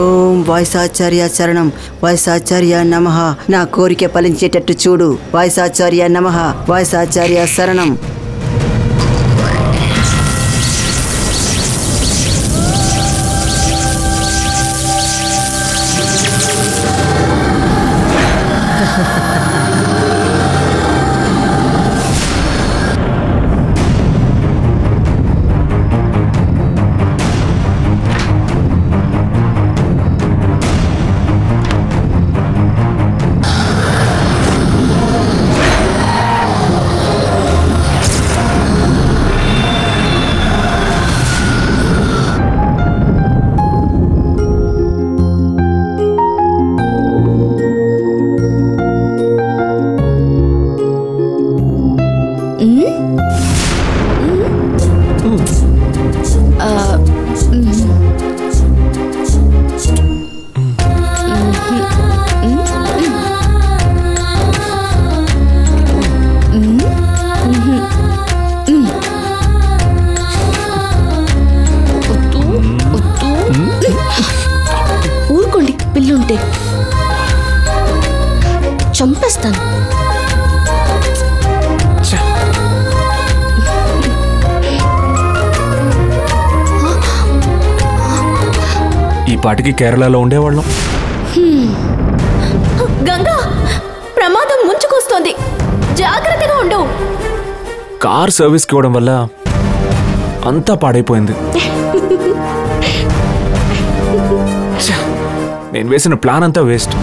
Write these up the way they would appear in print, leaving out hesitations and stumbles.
ఓం వాయసాచార్య శరణం, వాయసాచార్య నమః. నా కోరిక ఫలించేటట్టు చూడు. వాయసాచార్య నమః, వాయసాచార్య శరణం. ఊరుకోండి, పిల్లుంటే చంపేస్తాను. ఈ పాటికి కేరళలో ఉండేవాళ్ళం. గంగా, ప్రమాదం ముంచుకొస్తోంది, జాగ్రత్తగా ఉండు. కార్ సర్వీస్కి ఇవ్వడం వల్ల అంతా పాడైపోయింది. నేను వేసిన ప్లాన్ అంతా వేస్ట్.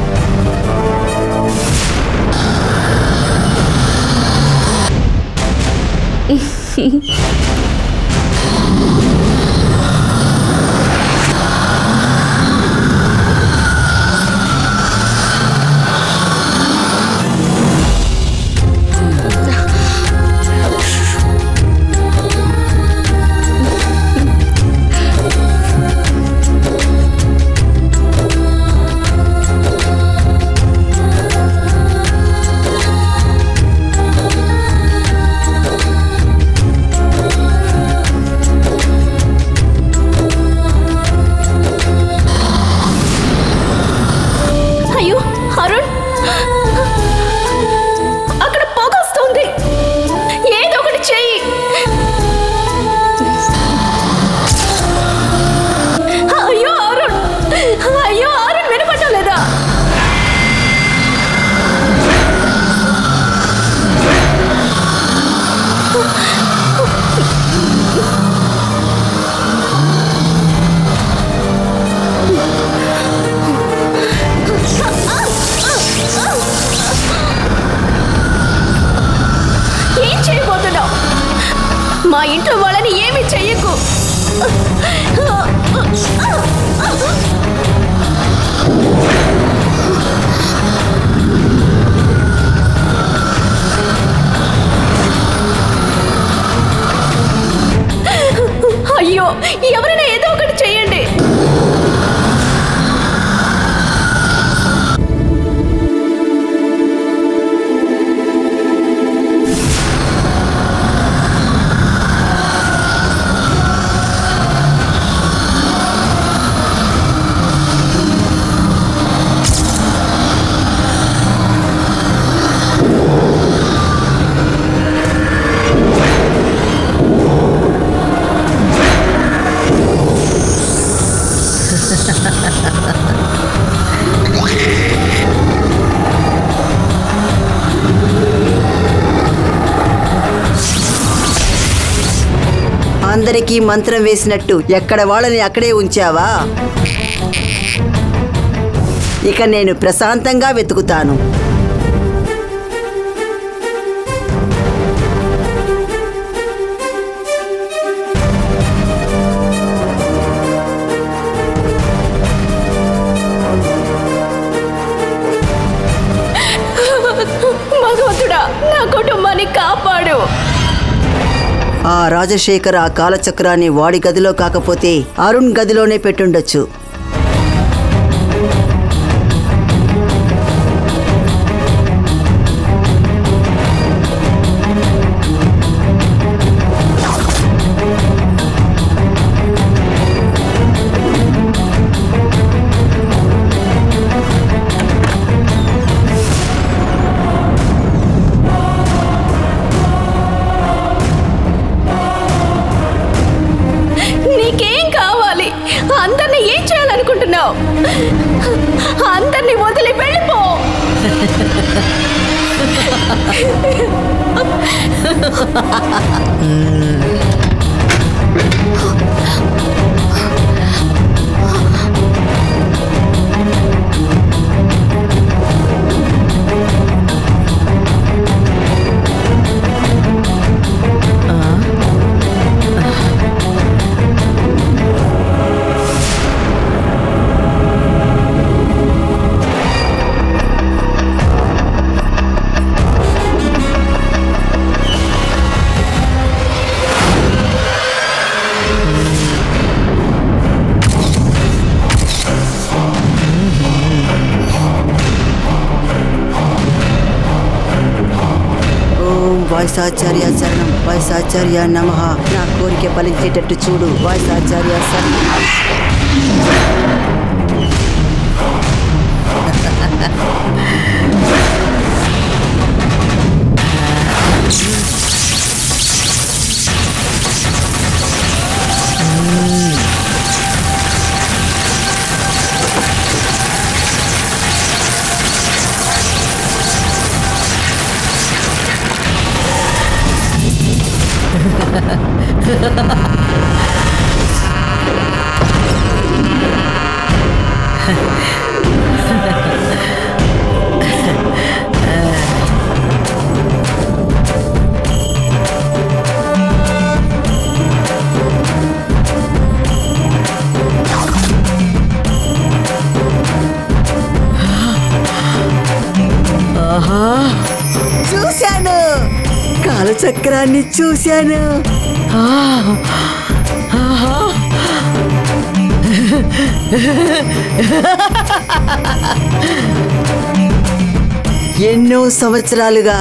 మా ఇంట్లో వాళ్ళని ఏమీ చెయ్యకు. అయ్యో, ఎవరైనా ఏదో ఒకటి చెయ్యండి. అందరికీ మంత్రం వేసినట్టు ఎక్కడ వాళ్ళని అక్కడే ఉంచావా? ఇక నేను ప్రశాంతంగా వెతుకుతాను. భగవంతుడా, నా కుటుంబాన్ని కాపాడు. ఆ రాజశేఖర్ ఆ కాలచక్రాన్ని వాడి గదిలో కాకపోతే అరుణ్ గదిలోనే పెట్టుండొచ్చు. వాయిసాచార్య శరణం వాయిసాచార్య నమః నా కోరిక ఫలించేటట్టు చూడు వాయిసాచార్య శరణం చూశాను కాలచక్రాన్ని చూశాను ఎన్నో సంవత్సరాలుగా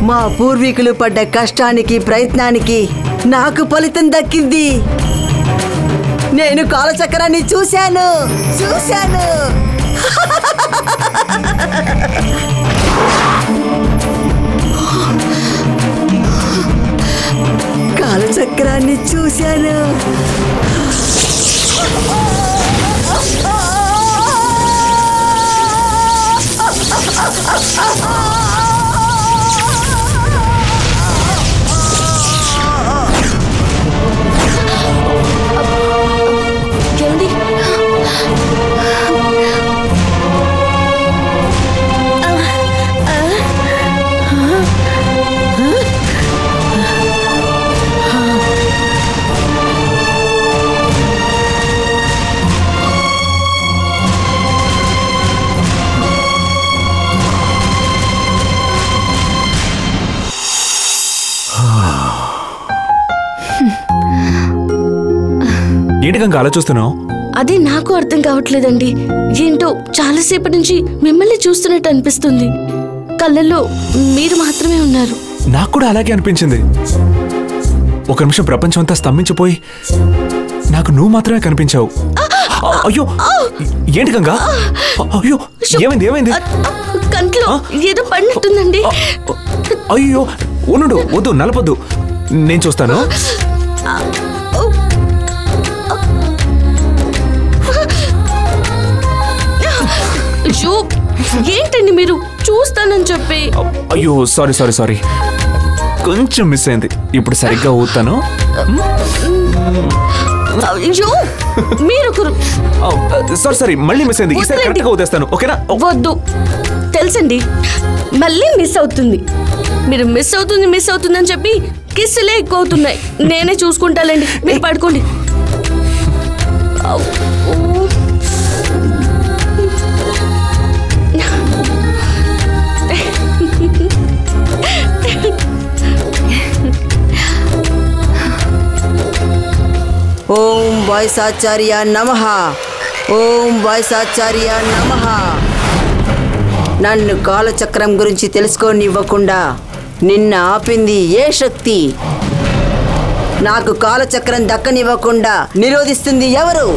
మా పూర్వీకులు పడ్డ కష్టానికి ప్రయత్నానికి నాకు ఫలితం దక్కింది నేను కాలచక్రాన్ని చూశాను చూశాను కాలచక్రాన్ని చూశాను ఏంటి గంగ అలా చూస్తున్నావు? అదే నాకు అర్థం కావట్లేదండి. ఏంటో చాలాసేపటి నుంచి మిమ్మల్ని చూస్తున్నట్టు అనిపిస్తుంది. కళ్ళల్లో మీరు మాత్రమే ఉన్నారు. నాకు కూడా అలాగే అనిపించింది. ఒక నిమిషం ప్రపంచం అంతా స్తంభించిపోయి నాకు నువ్వు మాత్రమే కనిపించావు. అయ్యో ఏంటి గంగ? అయ్యో ఏమైంది ఏమైంది? కంట్లో ఏదో పడినట్టుందండి. అయ్యో ఉండు వద్దు నలపొద్దు, నేను చూస్తాను. ఏంటండి మీరు చూస్తానని చెప్పి? అయ్యో సారీ సారీ సారీ, కొంచెం మిస్ అయింది. ఇప్పుడు సరిగ్గా ఊతాను. అయ్యో మీరొకరు. సారీ సారీ, మళ్ళీ మిస్ అయింది. ఈసారి కరెక్ట్గా ఊదేస్తాను, ఓకేనా? వద్దు, తెలుసండి మళ్ళీ మిస్ అవుతుంది. మీరు మిస్ అవుతుంది అని చెప్పి కిస్సులే ఎక్కువ అవుతున్నాయి. నేనే చూసుకుంటానండి, మీరు పడుకోండి. ఓం వాయిసాచార్య నమః ఓం వాయిసాచార్య నమః. నన్ను కాలచక్రం గురించి తెలుసుకోనివ్వకుండా నిన్న ఆపింది ఏ శక్తి? నాకు కాలచక్రం దక్కనివ్వకుండా నిరోధిస్తుంది ఎవరు?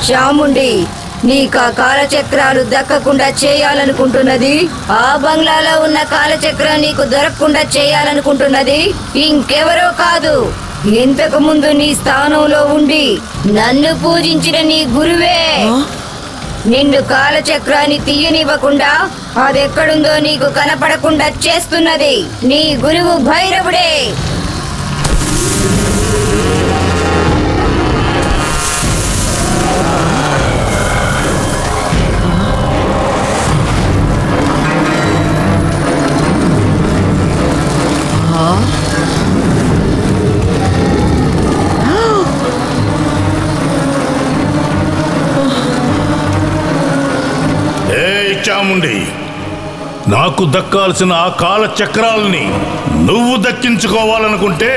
చాముండి, నీకు ఆ కాలచక్రాలు దక్కకుండా చేయాలనుకుంటున్నది, ఆ బంగ్లాలో ఉన్న కాలచక్రం నీకు దొరకకుండా చేయాలనుకుంటున్నది ఇంకెవరో కాదు, ఇంతకు ముందు నీ స్థానంలో ఉండి నన్ను పూజించిన నీ గురువే. నిన్ను కాలచక్రాన్ని తీయనివ్వకుండా అదెక్కడుందో నీకు కనపడకుండా చేస్తున్నది నీ గురువు భైరవుడే. చాముండి, నాకు దక్కాల్సిన ఆ కాల చక్రాలని నువ్వు దక్కించుకోవాలనుకుంటే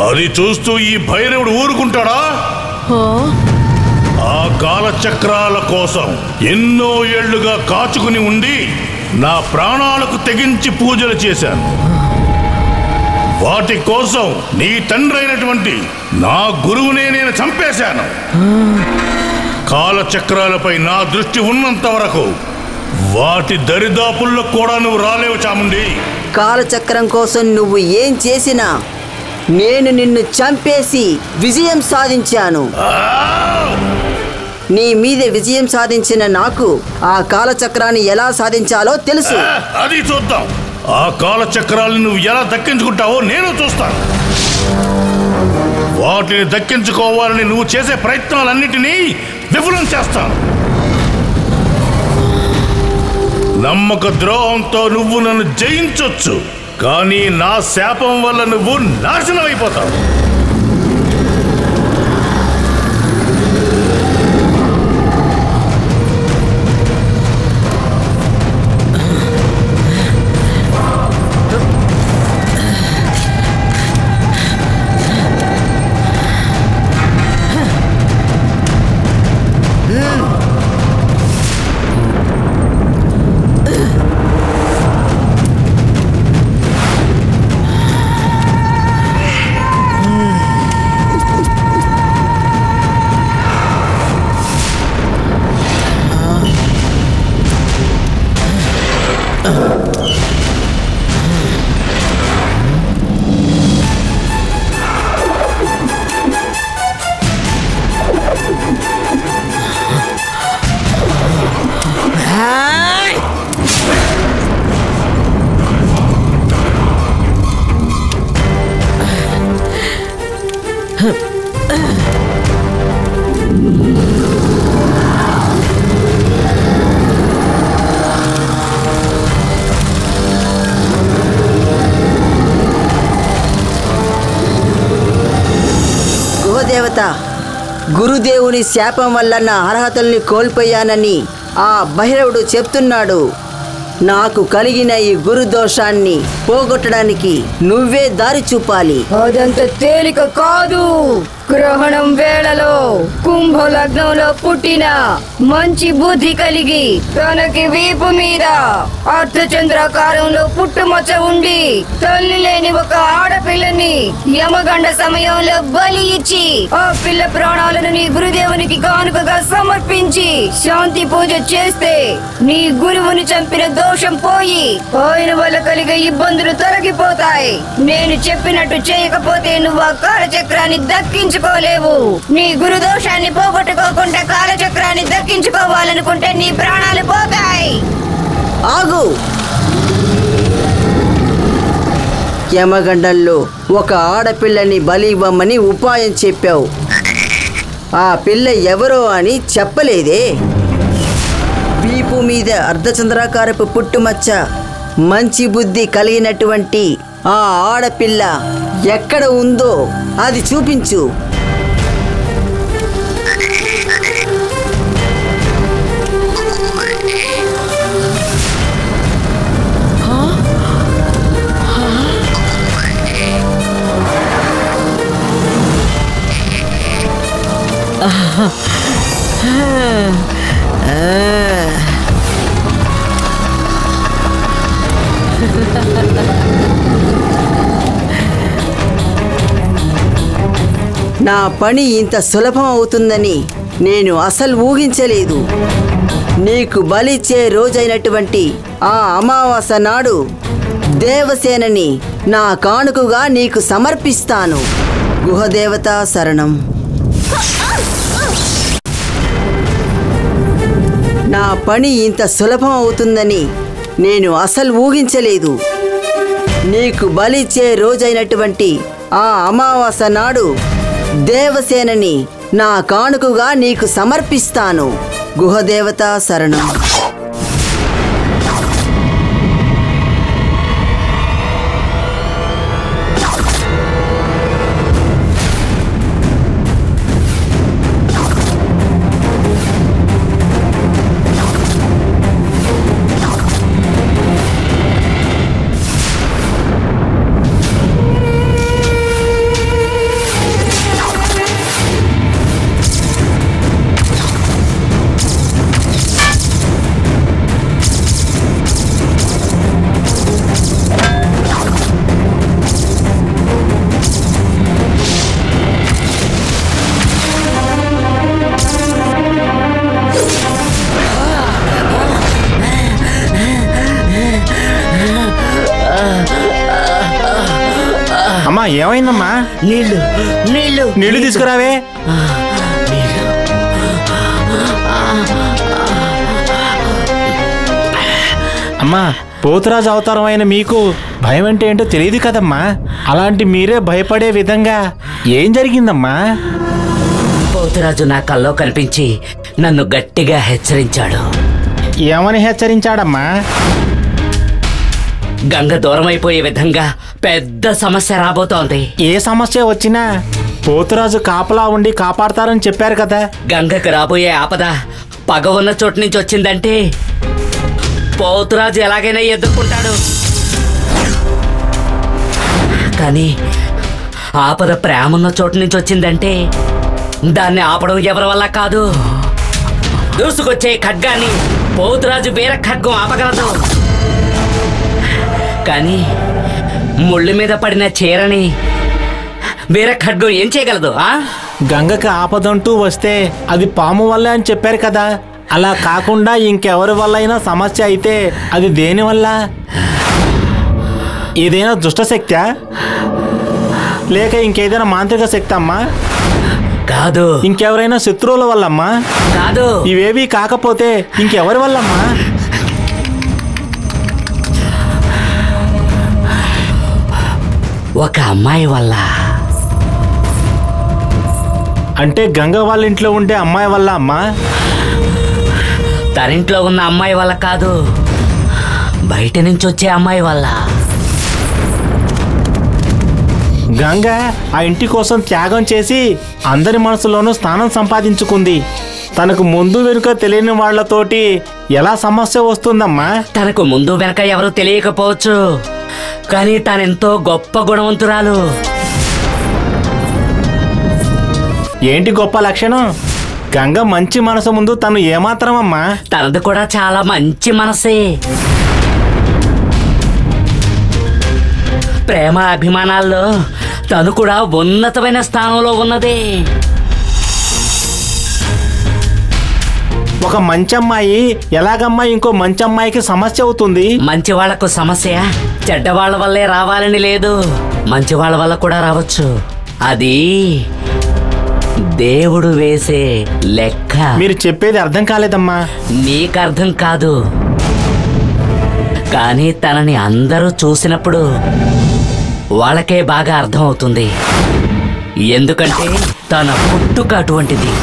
అది చూస్తూ ఈ భైరవుడు ఊరుకుంటాడా? ఆ కాల చక్రాల కోసం ఎన్నో ఏళ్లుగా కాచుకుని ఉండి నా ప్రాణాలకు తెగించి పూజలు చేశాను. వాటి కోసం నీ తండ్రి అయినటువంటి నా గురువునే నేను చంపేశాను. కాలచక్రాలపై నా దృష్టి ఉన్నంత వరకు వాటి దరిదాపుల్లో కూడా నువ్వు రాలేవు చాముండి. కాలచక్రం కోసం నువ్వు ఏం చేసినా నేను నిన్ను చంపేసి విజయం సాధించాను. నీ మీద విజయం సాధించిన నాకు ఆ కాలచక్రాన్ని ఎలా సాధించాలో తెలుసు. అది చూద్దాం. ఆ కాలచక్రాలను నువ్వు ఎలా దక్కించుకుంటావో నేను చూస్తాను. వాటిని దక్కించుకోవాలని నువ్వు చేసే ప్రయత్నాలన్నిటినీ విఫలం చేస్తాను. నమ్మక ద్రోహంతో నువ్వు నన్ను జయించొచ్చు, కానీ నా శాపం వల్ల నువ్వు నాశనం అయిపోతావు. దేవత, గురుదేవుని శాపం వల్ల నా అర్హతల్ని కోల్పోయానని ఆ భైరవుడు చెప్తున్నాడు. నాకు కలిగిన ఈ గురు దోషాన్ని పోగొట్టడానికి నువ్వే దారి చూపాలి. అదంత తేలిక కాదు. గ్రహణం వేళలో కుంభ లగ్నంలో పుట్టిన మంచి బుద్ధి కలిగి తనకి వీపు మీద అర్ధచంద్రాకారంలో పుట్టుమచ్చ ఉండి తల్లి లేని ఒక ఆడపిల్లని యమగండ సమయంలో బలి ఇచ్చి ఆ పిల్ల ప్రాణాలను నీ గురుదేవునికి కానుకగా సమర్పించి శాంతి పూజ చేస్తే నీ గురువుని చంపిన దోషం పోయి ఆయన వల్ల కలిగే ఇబ్బందులు తొలగిపోతాయి. నేను చెప్పినట్టు చేయకపోతే నువ్వు ఆ కాలచక్రాన్ని దక్కించుకోలేవు. నీ గురు దోషాన్ని పోగొట్టుకోకుండా కాలచక్రాన్ని దక్కించుకోవాలనుకుంటే నీ ప్రాణాలు పోతాయి. ఆగు! యమగండంలో ఒక ఆడపిల్లని బలి ఇవ్వమని ఉపాయం చెప్పావు. ఆ పిల్ల ఎవరో అని చెప్పలేదే. వీపు మీద అర్ధచంద్రాకారపు పుట్టుమచ్చ, మంచి బుద్ధి కలిగినటువంటి ఆ ఆడపిల్ల ఎక్కడ ఉందో అది చూపించు. నా పని ఇంత సులభం అవుతుందని నేను అసలు ఊహించలేదు. నీకు బలిచ్చే రోజైనటువంటి ఆ అమావాస్య నాడు దేవసేనని నా కానుకగా నీకు సమర్పిస్తాను. గుహదేవత శరణం. నా పని ఇంత సులభం అవుతుందని నేను అసలు ఊహించలేదు. నీకు బలిచ్చే రోజైనటువంటి ఆ అమావాస్య నాడు దేవసేనని నా కానుకగా నీకు సమర్పిస్తాను. గుహదేవత శరణం. అమ్మా ఏమైందమ్మా? నీళ్ళు నీళ్ళు నీళ్లు తీసుకురావే. అమ్మా పోతురాజు అవతారం అయిన మీకు భయం అంటే ఏంటో తెలియదు కదమ్మా. అలాంటి మీరే భయపడే విధంగా ఏం జరిగిందమ్మా? పోతురాజు నా కల్లో కనిపించి నన్ను గట్టిగా హెచ్చరించాడు. ఏమని హెచ్చరించాడమ్మా? గంగ దూరం అయిపోయే విధంగా పెద్ద సమస్య రాబోతోంది. ఏ సమస్య వచ్చినా పోతురాజు కాపలా ఉండి కాపాడతారని చెప్పారు కదా. గంగకు రాబోయే ఆపద పగ ఉన్న చోటు నుంచి వచ్చిందంటే పోతురాజు ఎలాగైనా ఎదుర్కొంటాడు. కానీ ఆపద ప్రేమన్న చోటు నుంచి వచ్చిందంటే దాన్ని ఆపడం ఎవరి వల్ల కాదు. దూసుకొచ్చే ఖడ్గాన్ని పోతురాజు వీర ఖడ్గం ఆపగలదు. కానీ ముళ్ళు మీద పడిన చీరని వీర ఖడ్గం ఏం చేయగలదు? గంగకి ఆపదంటూ వస్తే అది పాము వల్లే అని చెప్పారు కదా. అలా కాకుండా ఇంకెవరి వల్ల అయినా సమస్య అయితే అది దేని వల్ల? ఏదైనా దుష్టశక్తా లేక ఇంకేదైనా మాంత్రిక శక్తి అమ్మా? కాదు. ఇంకెవరైనా శత్రువుల వల్లమ్మా? కాదు. ఇవేవి కాకపోతే ఇంకెవరి వల్లమ్మా? ఒక అమ్మాయి వల్ల. అంటే గంగ వాళ్ళ ఇంట్లో ఉండే అమ్మాయి వల్ల అమ్మా? తనింట్లో ఉన్న అమ్మాయి వల్ల కాదు, బయట నుంచి వచ్చే అమ్మాయి వల్ల. గంగ ఆ ఇంటి కోసం త్యాగం చేసి అందరి మనసులోనూ స్థానం సంపాదించుకుంది. తనకు ముందు వెనుక తెలియని వాళ్లతోటి ఎలా సమస్య వస్తుందమ్మా? తనకు ముందు వెనక ఎవరు తెలియకపోవచ్చు, కానీ తనెంతో గొప్ప గుణవంతురాలు. ఏంటి గొప్ప లక్షణం? గంగ మంచి మనసు ముందు తను ఏమాత్రమమ్మా? తనది కూడా చాలా మంచి మనసే. ప్రేమ అభిమానాల్లో తను కూడా ఉన్నతమైన స్థానంలో ఉన్నదే. ఒక మంచి అమ్మాయి ఎలాగమ్మా ఇంకో మంచి అమ్మాయికి సమస్య అవుతుంది? మంచి వాళ్లకు సమస్య చెడ్డవాళ్ల వల్లే రావాలని లేదు, మంచి వాళ్ళ వల్ల కూడా రావచ్చు. అది దేవుడు వేసే లెక్క. మీరు చెప్పేది అర్థం కాలేదమ్మా. నీకు అర్థం కాదు, కానీ తనని అందరూ చూసినప్పుడు వాళ్ళకే బాగా అర్థం అవుతుంది. ఎందుకంటే తన పుట్టుక అటువంటిది.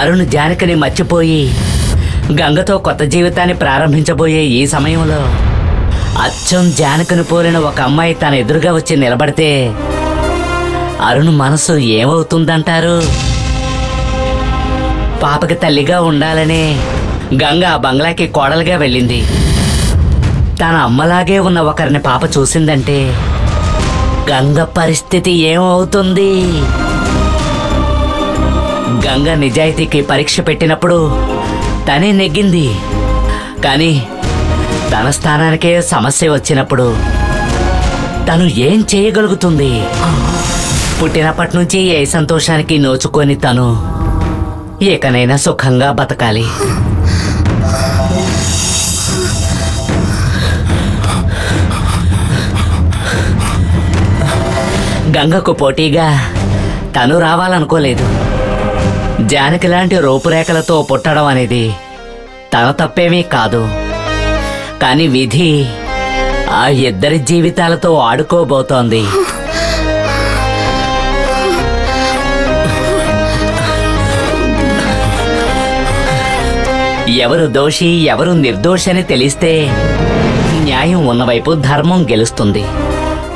అరుణ్ జానకిని మర్చిపోయి గంగతో కొత్త జీవితాన్ని ప్రారంభించబోయే ఈ సమయంలో అచ్చం జానకిని పోలిన ఒక అమ్మాయి తన ఎదురుగా వచ్చి నిలబడితే అరుణ్ మనసు ఏమవుతుందంటారు? పాపకి తల్లిగా ఉండాలనే గంగ ఆ బంగ్లాకి కోడలుగా వెళ్ళింది. తన అమ్మలాగే ఉన్న ఒకరిని పాప చూసిందంటే గంగ పరిస్థితి ఏమవుతుంది? గంగ నిజాయితీకి పరీక్ష పెట్టినప్పుడు తనే నెగ్గింది, కానీ తన స్థానానికే సమస్య వచ్చినప్పుడు తను ఏం చేయగలుగుతుంది? పుట్టినప్పటి నుంచి ఏ సంతోషానికి నోచుకొని తను ఏకనైనా సుఖంగా బతకాలి. గంగకు పోటీగా తను రావాలనుకోలేదు. జానకి లాంటి రూపురేఖలతో పుట్టడం అనేది తన తప్పేమీ కాదు. కానీ విధి ఆ ఇద్దరి జీవితాలతో ఆడుకోబోతోంది. ఎవరు దోషి ఎవరు నిర్దోషి అని తెలిస్తే న్యాయం ఉన్నవైపు ధర్మం గెలుస్తుంది.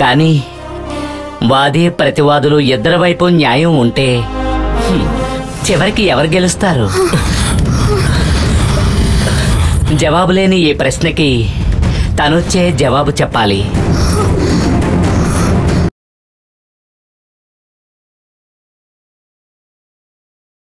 కానీ వాది ప్రతివాదులు ఇద్దరి వైపు న్యాయం ఉంటే చివరికి ఎవరు గెలుస్తారు? జవాబు లేని ఈ ప్రశ్నకి తనొచ్చే జవాబు చెప్పాలి.